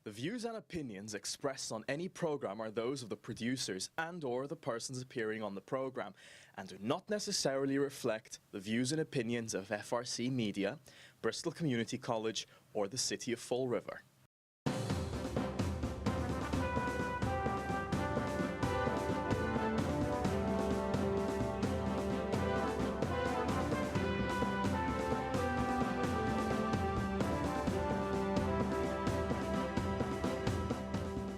The views and opinions expressed on any program are those of the producers and/or the persons appearing on the program and do not necessarily reflect the views and opinions of FRC Media, Bristol Community College, or the City of Fall River.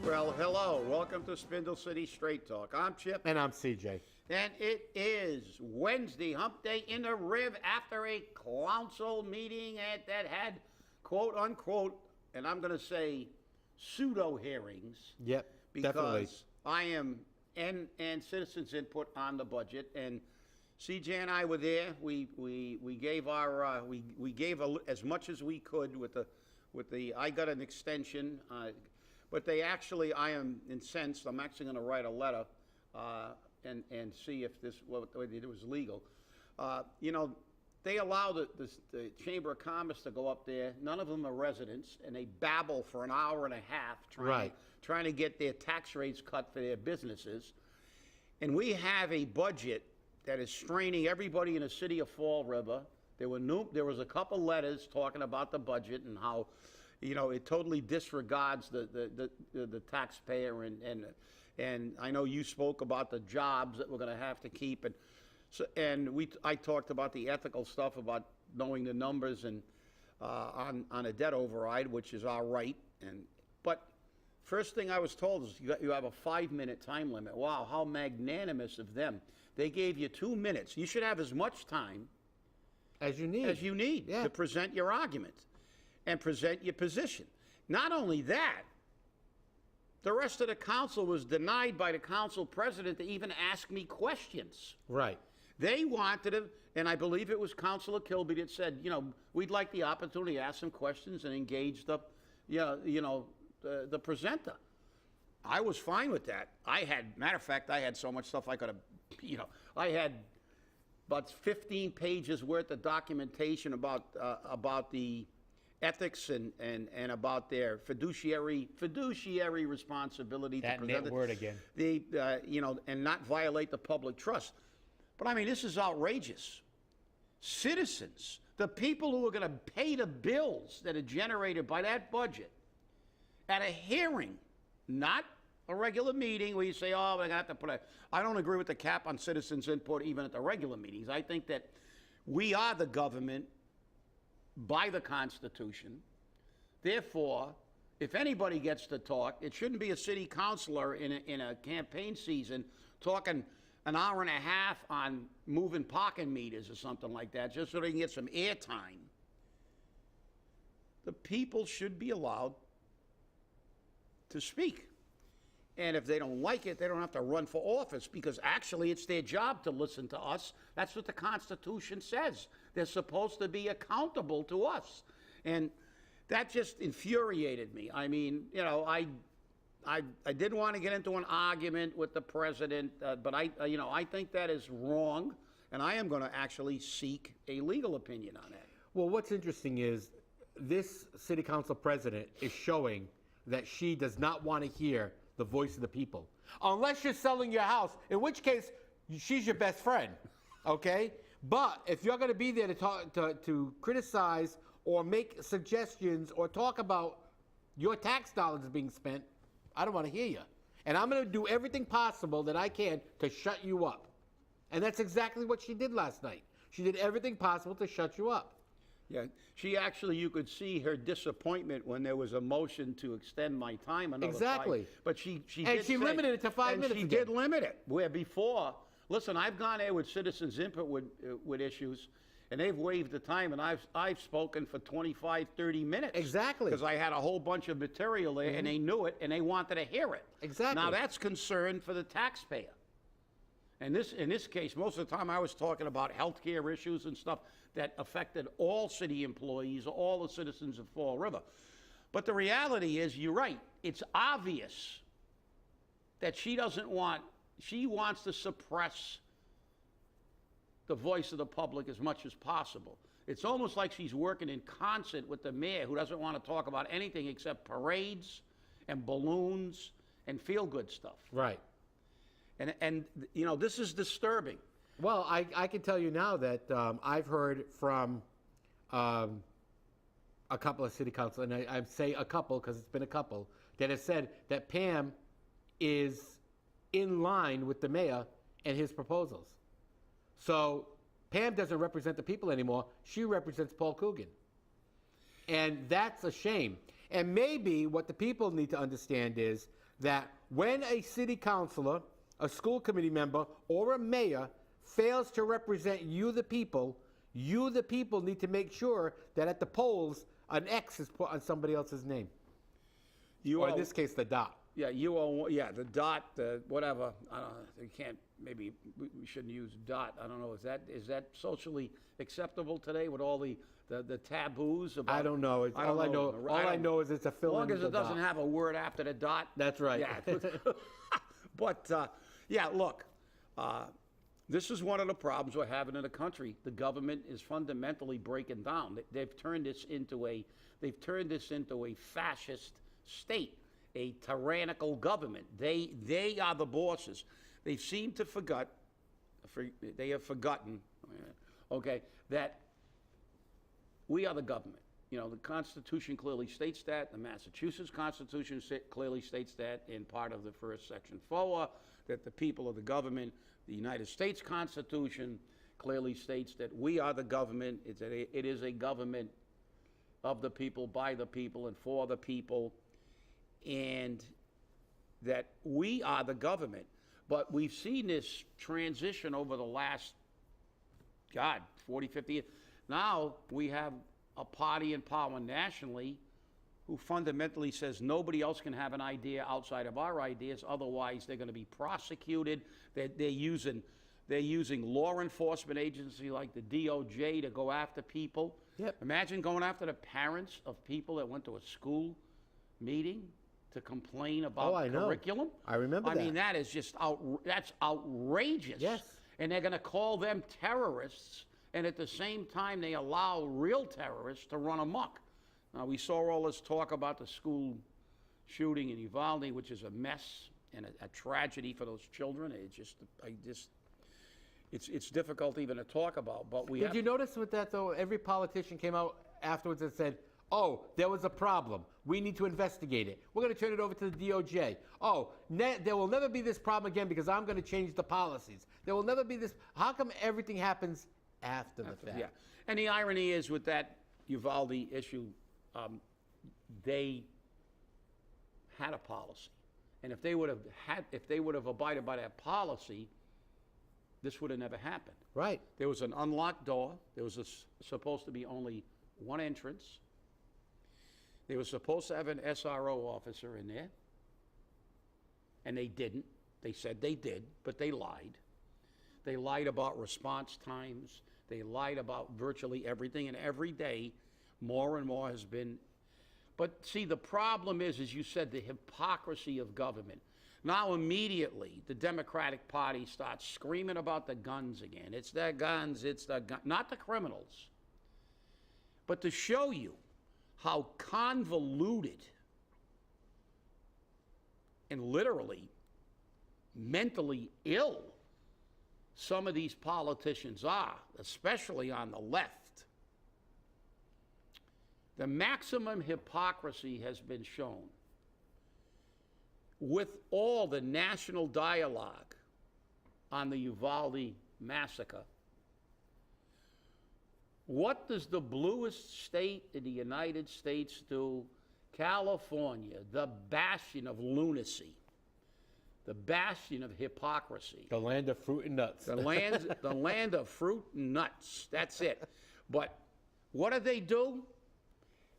Well, hello. Welcome to Spindle City Straight Talk. I'm Chip. And I'm CJ. And it is Wednesday, hump day in the Riv after a Clowncil meeting that had, quote unquote, and I'm going to say pseudo hearings. Yep, definitely. Because I am, and citizens input on the budget. And CJ and I were there. We gave our, we gave as much as we could with the, I got an extension. But they actually, I am incensed. I'm actually going to write a letter and see if what they did was legal. You know, they allow the Chamber of Commerce to go up there. None of them are residents, and they babble for an hour and a half trying to get their tax rates cut for their businesses. And we have a budget that is straining everybody in the city of Fall River. There was a couple letters talking about the budget and how, you know, it totally disregards the taxpayer, and I know you spoke about the jobs that we're going to have to keep, and I talked about the ethical stuff about knowing the numbers and on a debt override, which is our right. But first thing I was told is you have a 5-minute time limit. Wow, how magnanimous of them! They gave you 2 minutes. You should have as much time as you need to present your argument and present your position. Not only that, the rest of the council was denied by the council president to even ask me questions. Right. They wanted to, and I believe it was Councilor Kilby that said, you know, we'd like the opportunity to ask some questions and engage the presenter. I was fine with that. Matter of fact, I had so much stuff I could have, I had about 15 pages worth of documentation about the ethics and about their fiduciary responsibility that to present word again. And not violate the public trust. But I mean, this is outrageous. Citizens, the people who are going to pay the bills that are generated by that budget, at a hearing, not a regular meeting where you say, oh, we're going to have to put I don't agree with the cap on citizens' input even at the regular meetings. I think that we are the government by the Constitution. Therefore, if anybody gets to talk, it shouldn't be a city councilor in a campaign season talking an hour and a half on moving parking meters or something like that, just so they can get some airtime. The people should be allowed to speak. And if they don't like it, they don't have to run for office, because actually it's their job to listen to us. That's what the Constitution says. They're supposed to be accountable to us. And that just infuriated me. I mean, you know, I didn't want to get into an argument with the president, but I think that is wrong, and I am going to actually seek a legal opinion on that. Well, what's interesting is this city council president is showing that she does not want to hear the voice of the people, unless you're selling your house, in which case she's your best friend, okay? But if you're going to be there to talk, to criticize or make suggestions or talk about your tax dollars being spent, I don't want to hear you. And I'm going to do everything possible that I can to shut you up. And that's exactly what she did last night. She did everything possible to shut you up. Yeah, she actually, you could see her disappointment when there was a motion to extend my time another Exactly. But she limited it to 5 minutes. And she did limit it, where before, listen, I've gone there with citizens' input with issues, and they've waived the time, and I've spoken for 25, 30 minutes. Exactly. Because I had a whole bunch of material there, and they knew it, and they wanted to hear it. Exactly. Now, that's concern for the taxpayer. And in this case, most of the time I was talking about healthcare issues and stuff that affected all city employees, all the citizens of Fall River. But the reality is, you're right, it's obvious that she wants to suppress the voice of the public as much as possible. It's almost like she's working in concert with the mayor, who doesn't want to talk about anything except parades, and balloons and feel-good stuff. Right. And you know, this is disturbing. Well, I can tell you now that I've heard from a couple of city council, and I say a couple because it's been a couple, that have said that Pam is in line with the mayor and his proposals. So Pam doesn't represent the people anymore. She represents Paul Coogan. And that's a shame. And maybe what the people need to understand is that when a city councilor, a school committee member, or a mayor fails to represent you, the people need to make sure that at the polls, an X is put on somebody else's name. Or in this case, the dot. Yeah, the dot, the whatever. I don't know. You can't. Maybe we shouldn't use dot. I don't know. Is that socially acceptable today with all the taboos about? I don't know. All I know is it's a fill in. As long as it doesn't have a word after the dot. That's right. Yeah. But yeah, look. This is one of the problems we're having in the country. The government is fundamentally breaking down. They've turned this into a fascist state, a tyrannical government. They are the bosses. They have forgotten, okay, that we are the government. You know, the Constitution clearly states that. The Massachusetts Constitution clearly states that in part of the first section 4, that the people are the government. The United States Constitution clearly states that we are the government. It is a government of the people, by the people, and for the people, and that we are the government. But we've seen this transition over the last, 40, 50 years. Now we have a party in power nationally who fundamentally says nobody else can have an idea outside of our ideas, otherwise they're going to be prosecuted. They're using law enforcement agencies like the DOJ to go after people. Yep. Imagine going after the parents of people that went to a school meeting to complain about curriculum. I remember that. I mean, that is just that's outrageous. Yes. And they're going to call them terrorists, and at the same time they allow real terrorists to run amok. Now, we saw all this talk about the school shooting in Uvalde, which is a mess and a tragedy for those children. It's difficult even to talk about. But Did you notice with that, though, every politician came out afterwards and said, oh, there was a problem. We need to investigate it. We're going to turn it over to the DOJ. Oh, there will never be this problem again because I'm going to change the policies. There will never be this. How come everything happens after the fact? Yeah. And the irony is with that Uvalde issue, they had a policy. And if they would have abided by that policy, this would have never happened. Right. There was an unlocked door. There was supposed to be only one entrance. They were supposed to have an SRO officer in there, and they didn't. They said they did, but they lied. They lied about response times. They lied about virtually everything, and every day, more and more has been. But see, the problem is, as you said, the hypocrisy of government. Now immediately, the Democratic Party starts screaming about the guns again. It's the guns, not the criminals. But to show you how convoluted and literally mentally ill some of these politicians are, especially on the left. The maximum hypocrisy has been shown with all the national dialogue on the Uvalde massacre. What does the bluest state in the United States do? California, the bastion of lunacy, the bastion of hypocrisy. The land of fruit and nuts. The land of fruit and nuts. That's it. But what do?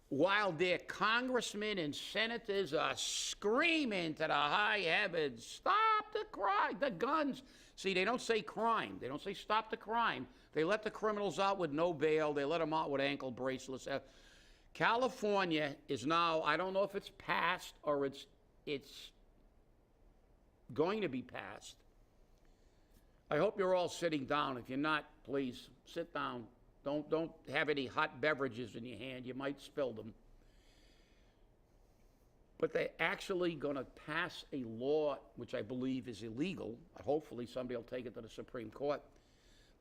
While their congressmen and senators are screaming to the high heavens, stop the crime, the guns. See, they don't say crime. They don't say stop the crime. They let the criminals out with no bail. They let them out with ankle bracelets. California is now, I don't know if it's passed or it's going to be passed. I hope you're all sitting down. If you're not, please sit down. Don't have any hot beverages in your hand. You might spill them. But they're actually going to pass a law, which I believe is illegal. Hopefully somebody will take it to the Supreme Court.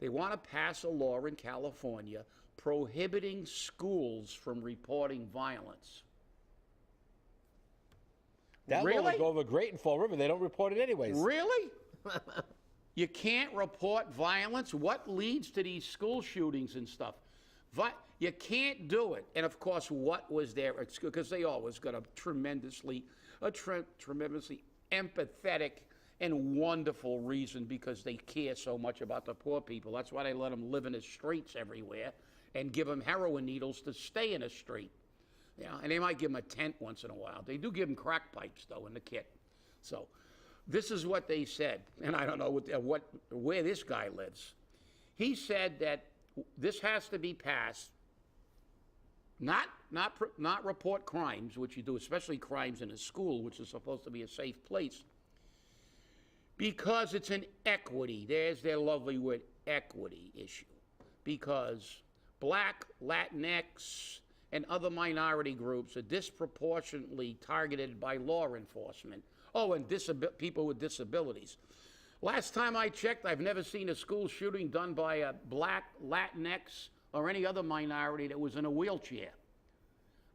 They want to pass a law in California prohibiting schools from reporting violence. That law Really? would go over great in Fall River. They don't report it anyways. Really? You can't report violence? What leads to these school shootings and stuff? You can't do it. And of course, what was there at school? Because they always got a tremendously empathetic and wonderful reason, because they care so much about the poor people. That's why they let them live in the streets everywhere and give them heroin needles to stay in the street. You know, and they might give them a tent once in a while. They do give them crack pipes, though, in the kit. So this is what they said, and I don't know where this guy lives. He said that this has to be passed, not report crimes, which you do, especially crimes in a school, which is supposed to be a safe place, because it's an equity. There's their lovely word, equity issue. Because Black, Latinx, and other minority groups are disproportionately targeted by law enforcement. Oh, and people with disabilities. Last time I checked, I've never seen a school shooting done by a Black, Latinx, or any other minority that was in a wheelchair.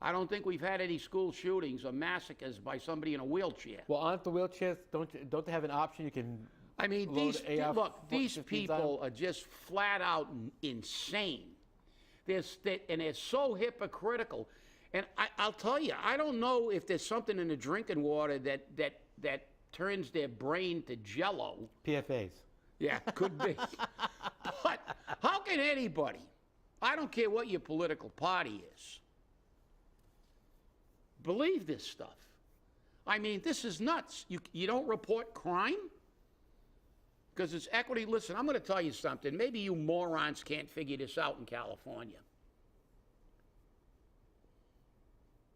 I don't think we've had any school shootings or massacres by somebody in a wheelchair. Well, aren't the wheelchairs, don't they have an option you can I mean, these people are just flat out insane. And they're so hypocritical. And I'll tell you, I don't know if there's something in the drinking water that turns their brain to jello. PFAs. Yeah, could be. But how can anybody, I don't care what your political party is, believe this stuff? I mean, this is nuts. You don't report crime? Because it's equity. Listen, I'm going to tell you something. Maybe you morons can't figure this out in California.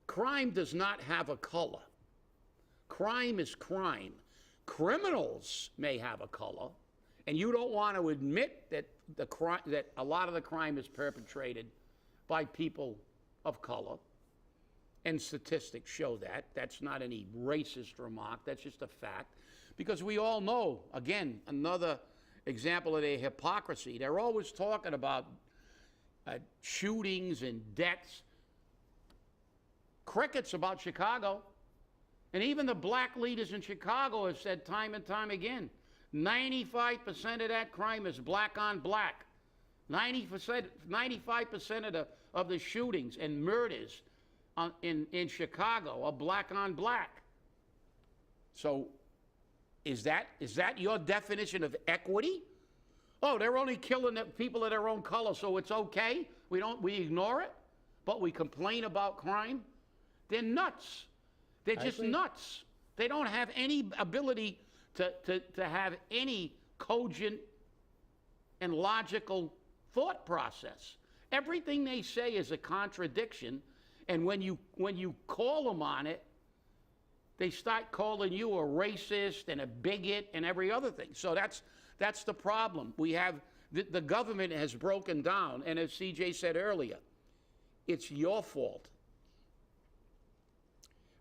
Crime does not have a color. Crime is crime. Criminals may have a color, and you don't want to admit that that a lot of the crime is perpetrated by people of color. And statistics show that. That's not any racist remark. That's just a fact. Because we all know, again, another example of their hypocrisy. They're always talking about shootings and deaths. Crickets about Chicago. And even the black leaders in Chicago have said time and time again, 95% of that crime is black on black. 95% of the shootings and murders in Chicago are black on black. So is that your definition of equity? Oh, they're only killing the people of their own color, so it's okay? We ignore it, but we complain about crime? They're nuts. They're just nuts. They don't have any ability to have any cogent and logical thought process. Everything they say is a contradiction, and when you call them on it, they start calling you a racist and a bigot and every other thing. So that's the problem. We have the government has broken down, and as CJ said earlier, it's your fault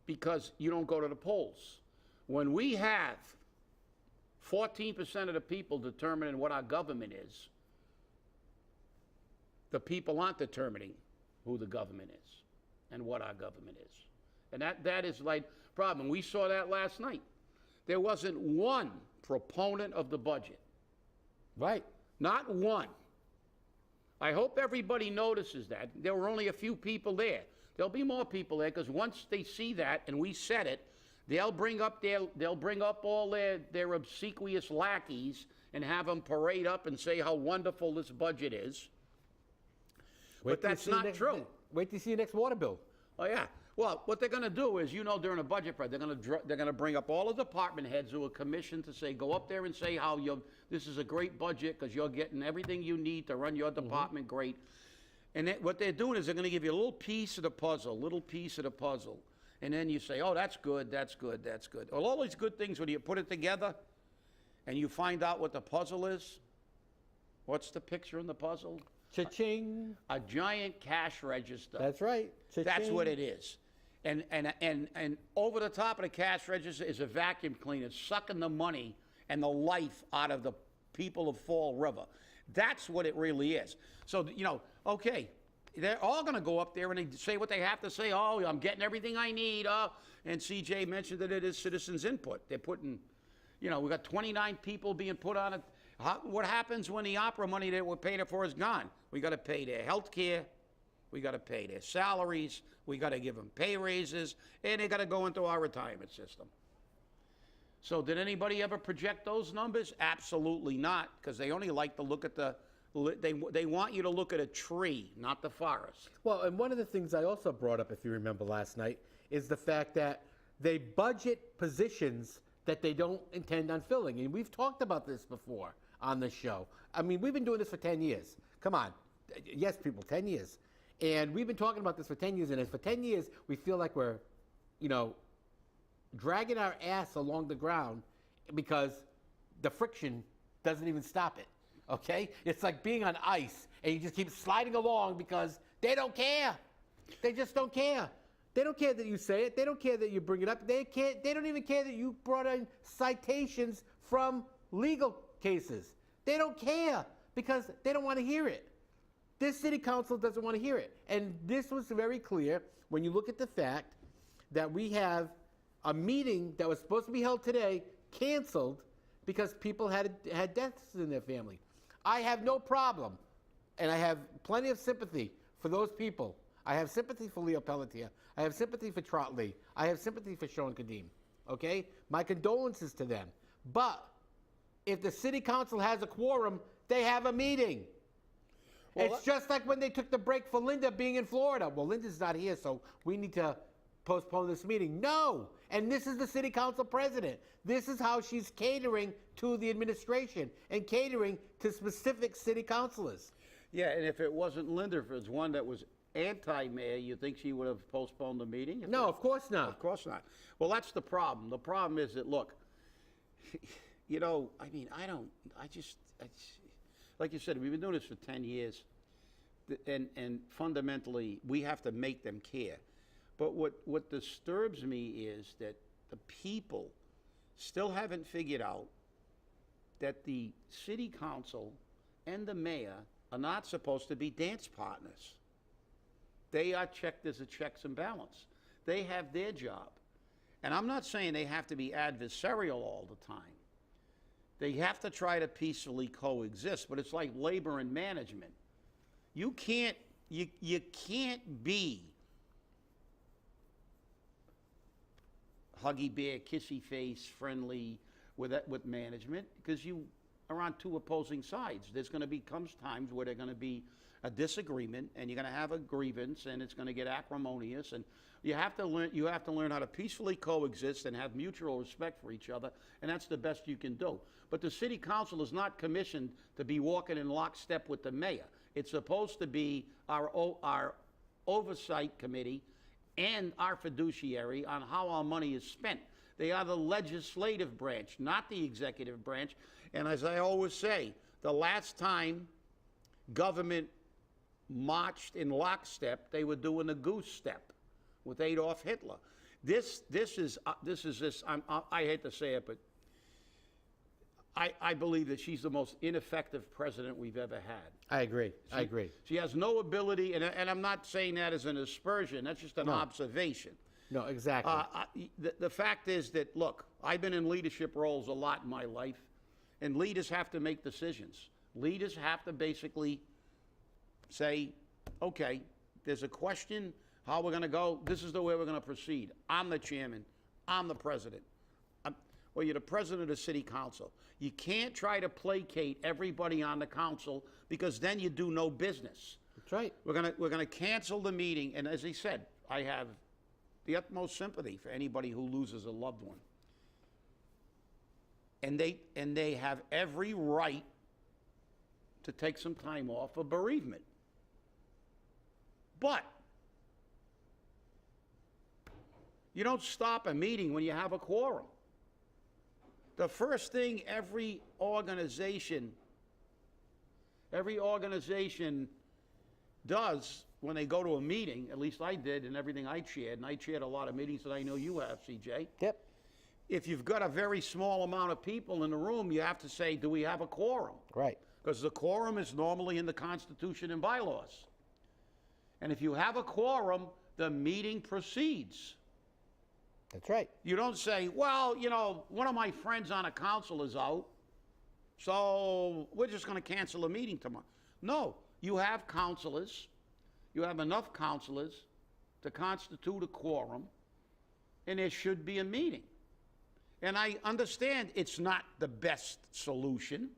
because you don't go to the polls. When we have 14% of the people determining what our government is, the people aren't determining who the government is and what our government is. And that is like problem. We saw that last night. There wasn't one proponent of the budget. Right. Not one. I hope everybody notices that. There were only a few people there. There'll be more people there because once they see that and we said it, they'll bring up all their obsequious lackeys and have them parade up and say how wonderful this budget is. But that's not true. Wait till you see your next water bill. Oh yeah. Well, what they're going to do is, during a budget prep, they're going to bring up all the department heads who are commissioned to say, go up there and say how this is a great budget because you're getting everything you need to run your department great. And what they're doing is they're going to give you a little piece of the puzzle, and then you say, oh, that's good, that's good, that's good. Well, all these good things, when you put it together and you find out what the puzzle is, what's the picture in the puzzle? Cha-ching. A giant cash register. That's right. Cha-ching. That's what it is. And over the top of the cash register is a vacuum cleaner sucking the money and the life out of the people of Fall River. That's what it really is. So, okay, they're all going to go up there and they say what they have to say. Oh, I'm getting everything I need. And CJ mentioned that it is citizens' input. They're putting, we got 29 people being put on it. What happens when the opera money that we're paying for is gone? We got to pay their health care. We got to pay their salaries. We got to give them pay raises. And they got to go into our retirement system. So did anybody ever project those numbers? Absolutely not, because they only like to look at they want you to look at a tree, not the forest. Well, and one of the things I also brought up, if you remember last night, is the fact that they budget positions that they don't intend on filling. And we've talked about this before on the show. I mean, we've been doing this for 10 years. Come on. Yes, people, 10 years. And we've been talking about this for 10 years, and for 10 years, we feel like we're, dragging our ass along the ground because the friction doesn't even stop it, okay? It's like being on ice, and you just keep sliding along because they don't care. They just don't care. They don't care that you say it. They don't care that you bring it up. They don't even care that you brought in citations from legal cases. They don't care because they don't want to hear it. This city council doesn't want to hear it. And this was very clear when you look at the fact that we have a meeting that was supposed to be held today canceled because people had deaths in their family. I have no problem, and I have plenty of sympathy for those people. I have sympathy for Leo Pelletier. I have sympathy for Trott Lee. I have sympathy for Sean Kadim. Okay? My condolences to them. But if the city council has a quorum, they have a meeting. Well, it's just like when they took the break for Linda being in Florida. Well, Linda's not here, so we need to postpone this meeting. No. And this is the city council president. This is how she's catering to the administration and catering to specific city councilors. Yeah, and if it wasn't Linda, if it was one that was anti-mayor, you think she would have postponed the meeting? No, of course not. Of course not. Well, that's the problem. The problem is that, look, like you said, we've been doing this for 10 years, and fundamentally, we have to make them care. But what disturbs me is that the people still haven't figured out that the city council and the mayor are not supposed to be dance partners. They are checked as a checks and balance. They have their job. And I'm not saying they have to be adversarial all the time. They have to try to peacefully coexist, but it's like labor and management. You can't be huggy bear, kissy face, friendly with management, because you are on two opposing sides. There's going to comes times where there's going to be a disagreement, and you're going to have a grievance, and it's going to get acrimonious, and you have to learn how to peacefully coexist and have mutual respect for each other, and that's the best you can do. But the city council is not commissioned to be walking in lockstep with the mayor. It's supposed to be our oversight committee and our fiduciary on how our money is spent. They are the legislative branch, not the executive branch. And as I always say, the last time government marched in lockstep, they were doing the goose step with Adolf Hitler. I hate to say it, but I believe that she's the most ineffective president we've ever had. I agree. I agree. She has no ability, and I'm not saying that as an aspersion. That's just an observation. No, exactly. The fact is that, look, I've been in leadership roles a lot in my life, and leaders have to make decisions. Leaders have to basically say, okay, there's a question, how we're going to go, this is the way we're going to proceed. I'm the chairman. I'm the president. Well, you're the president of the city council. You can't try to placate everybody on the council, because then you do no business. That's right. We're gonna cancel the meeting, and as he said, I have the utmost sympathy for anybody who loses a loved one. And they have every right to take some time off for bereavement. But you don't stop a meeting when you have a quorum. The first thing every organization does when they go to a meeting, at least I did, and everything I chaired, and I chaired a lot of meetings that I know you have, CJ. Yep. If you've got a very small amount of people in the room, you have to say, do we have a quorum? Right. Because the quorum is normally in the Constitution and bylaws. And if you have a quorum, the meeting proceeds. That's right. You don't say, well, you know, one of my friends on a council is out, so we're just going to cancel a meeting tomorrow. No, you have councilors. You have enough councilors to constitute a quorum, and there should be a meeting. And I understand it's not the best solution,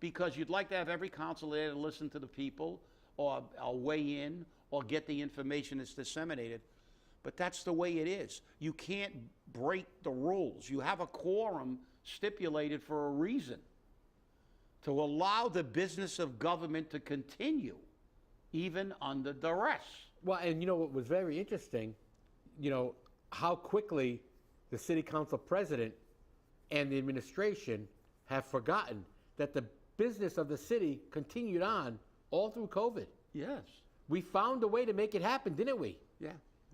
because you'd like to have every councilor there to listen to the people, or weigh in, or get the information that's disseminated. But that's the way it is. You can't break the rules. You have a quorum stipulated for a reason, to allow the business of government to continue, even under duress. Well, and you know what was very interesting, you know, how quickly the city council president and the administration have forgotten that the business of the city continued on all through COVID. Yes. We found a way to make it happen, didn't we? Yeah.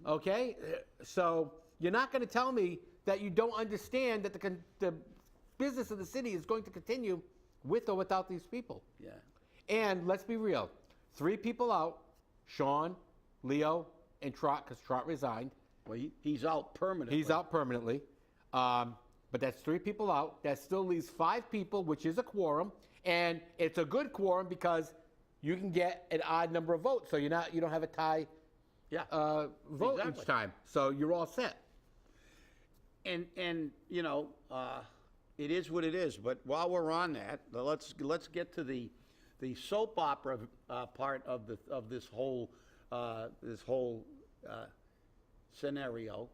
Okay? So you're not going to tell me that you don't understand that the business of the city is going to continue with or without these people. Yeah. And let's be real. 3 people out, Sean, Leo, and Trott, because Trott resigned. Well, he's out permanently. He's out permanently. But that's 3 people out. That still leaves 5 people, which is a quorum. And it's a good quorum because you can get an odd number of votes. So you don't have a tie vote Exactly. each time. So you're all set. And you know, it is what it is. But while we're on that, let's get to the soap opera part of this whole scenario.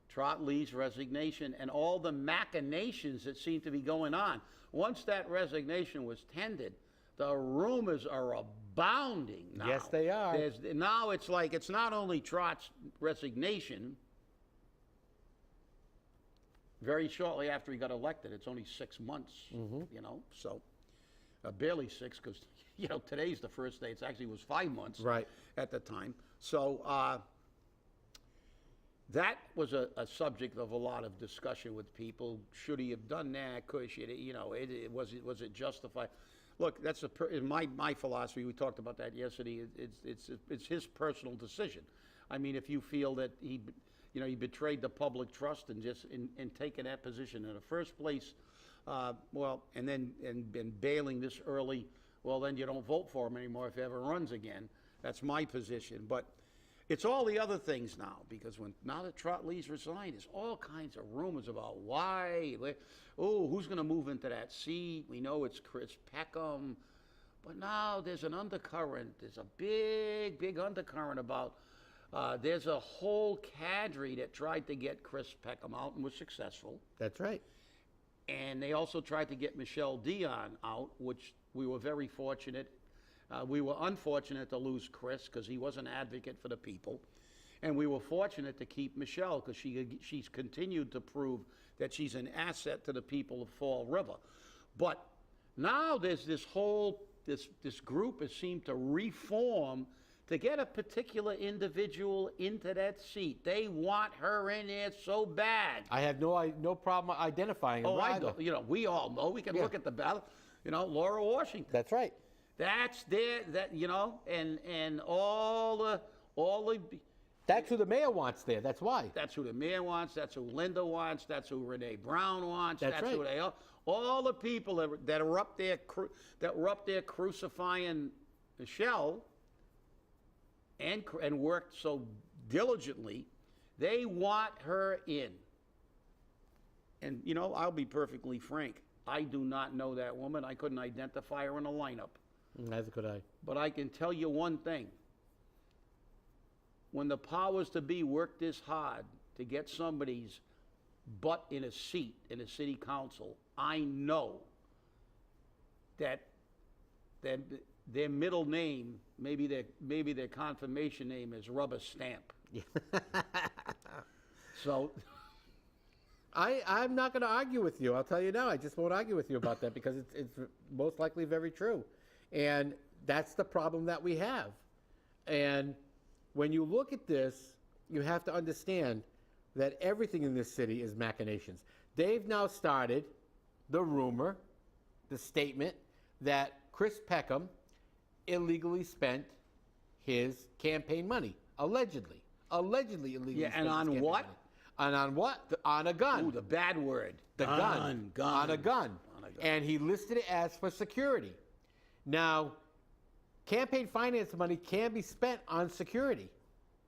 Trott Lee's resignation and all the machinations that seem to be going on. Once that resignation was tendered, the rumors are abounding now. Yes, they are. Now it's like it's not only Trott's resignation. Very shortly after he got elected, it's only 6 months, you know, so barely 6, because, you know, today's the first day. It actually was 5 months Right. at the time. So that was a subject of a lot of discussion with people. Should he have done that? Could she, you know, was it justified? Look, that's in my philosophy. We talked about that yesterday. It's his personal decision. I mean, if you feel that he betrayed the public trust and just in taking that position in the first place, and then bailing this early, well, then you don't vote for him anymore if he ever runs again. That's my position. But it's all the other things now, because now that Trott Lee's resigned, there's all kinds of rumors about why. Oh, who's going to move into that seat? We know it's Chris Peckham. But now there's an undercurrent. There's a big, big undercurrent about there's a whole cadre that tried to get Chris Peckham out and was successful. That's right. And they also tried to get Michelle Dion out, which we were very fortunate. We were unfortunate to lose Chris because he was an advocate for the people. And we were fortunate to keep Michelle because she's continued to prove that she's an asset to the people of Fall River. But now there's this group has seemed to reform to get a particular individual into that seat. They want her in there so bad. I have no problem identifying him. Oh, I do. You know, we all know. We can look at the ballot. You know, Laura Washington. That's right. That's there. That, you know, and all the. That's who the mayor wants there. That's why. That's who the mayor wants. That's who Linda wants. That's who Renee Brown wants. That's right. Who they are. All the people that are up there crucifying Michelle and worked so diligently, they want her in. And you know, I'll be perfectly frank. I do not know that woman. I couldn't identify her in a lineup. Neither could I. But I can tell you one thing. When the powers to be work this hard to get somebody's butt in a seat in a city council, I know that their middle name, maybe their confirmation name is Rubber Stamp. So I'm not going to argue with you. I'll tell you now. I just won't argue with you about that because it's most likely very true. And that's the problem that we have. And when you look at this, you have to understand that everything in this city is machinations. They've now started the rumor, the statement that Chris Peckham illegally spent his campaign money, allegedly. Allegedly illegally Yeah, spent and his on campaign what? money. And on what? On a gun. Ooh, the bad word. The gun. On a gun. On a gun. And he listed it as for security. Now, campaign finance money can be spent on security.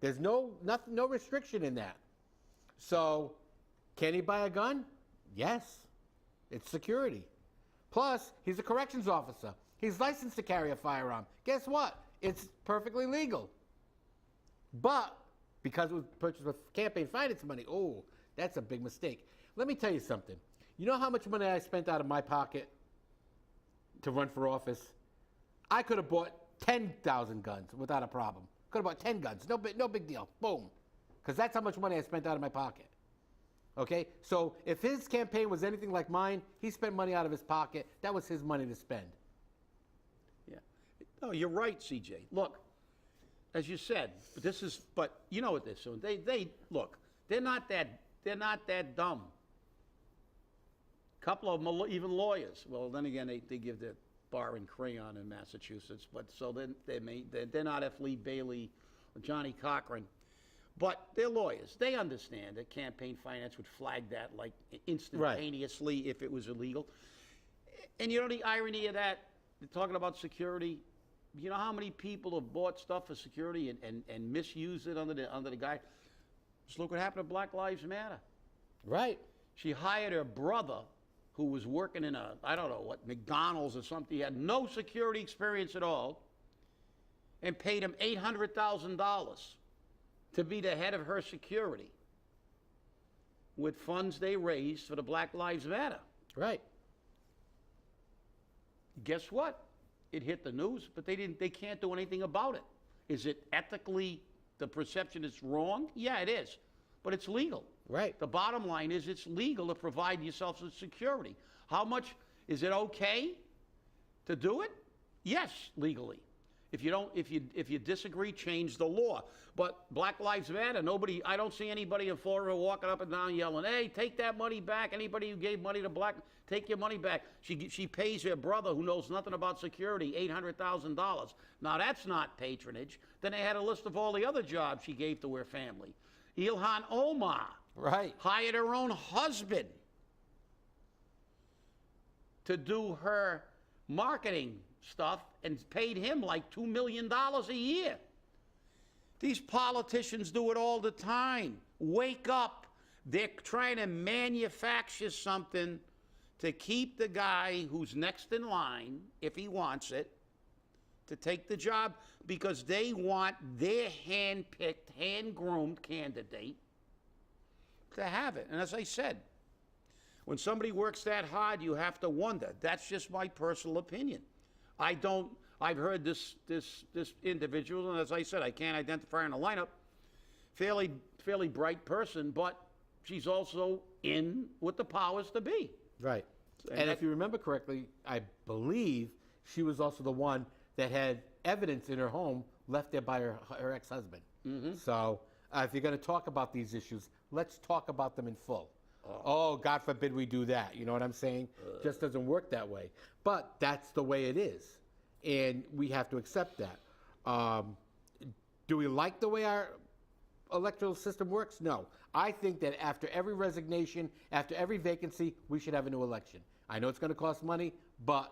There's no restriction in that. So, can he buy a gun? Yes. It's security. Plus, he's a corrections officer. He's licensed to carry a firearm. Guess what? It's perfectly legal. But because it was purchased with campaign finance money, oh, that's a big mistake. Let me tell you something. You know how much money I spent out of my pocket to run for office? I could have bought 10,000 guns without a problem. Could have bought 10 guns. No big deal. Boom. Because that's how much money I spent out of my pocket. Okay? So if his campaign was anything like mine, he spent money out of his pocket. That was his money to spend. Yeah. No, you're right, CJ. Look, as you said, but you know what this is. They look, they're not that dumb. A couple of them are even lawyers. Well, then again, they give the bar and crayon in Massachusetts, but so they're not F. Lee Bailey or Johnny Cochran. But they're lawyers. They understand that campaign finance would flag that like instantaneously if it was illegal. And you know the irony of that? They're talking about security. You know how many people have bought stuff for security and misused it under the guy? Just look what happened to Black Lives Matter. Right. She hired her brother, who was working in McDonald's or something. He had no security experience at all, and paid him $800,000 to be the head of her security with funds they raised for the Black Lives Matter. Right. Guess what? It hit the news, but they can't do anything about it. Is it ethically, the perception is wrong? Yeah, it is, but it's legal. Right. The bottom line is it's legal to provide yourself with security. How much, is it okay to do it? Yes, legally. If you disagree, change the law. But Black Lives Matter, I don't see anybody in Florida walking up and down yelling, hey, take that money back. Anybody who gave money to take your money back. She pays her brother, who knows nothing about security, $800,000. Now that's not patronage. Then they had a list of all the other jobs she gave to her family. Ilhan Omar hired her own husband to do her marketing stuff and paid him like $2 million a year. These politicians do it all the time. Wake up. They're trying to manufacture something to keep the guy who's next in line, if he wants it, to take the job, because they want their hand-picked, hand-groomed candidate to have it. And as I said, when somebody works that hard, you have to wonder. That's just my personal opinion. I've heard this individual, and as I said, I can't identify her in a lineup, fairly bright person, but she's also in with the powers to be. Right. And if you remember correctly, I believe she was also the one that had evidence in her home left there by her ex-husband. Mm-hmm. So if you're going to talk about these issues, let's talk about them in full. Oh, God forbid we do that. You know what I'm saying? Just doesn't work that way. But that's the way it is. And we have to accept that. Do we like the way our electoral system works? No. I think that after every resignation, after every vacancy, we should have a new election. I know it's going to cost money, but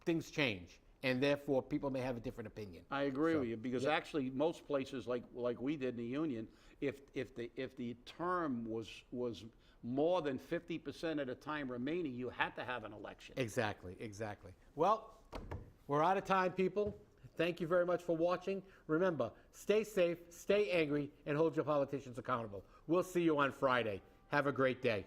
things change. And therefore, people may have a different opinion. I agree with you, because actually most places like we did in the union, if the term was more than 50% of the time remaining, you had to have an election. Exactly. Well, we're out of time, people. Thank you very much for watching. Remember, stay safe, stay angry, and hold your politicians accountable. We'll see you on Friday. Have a great day.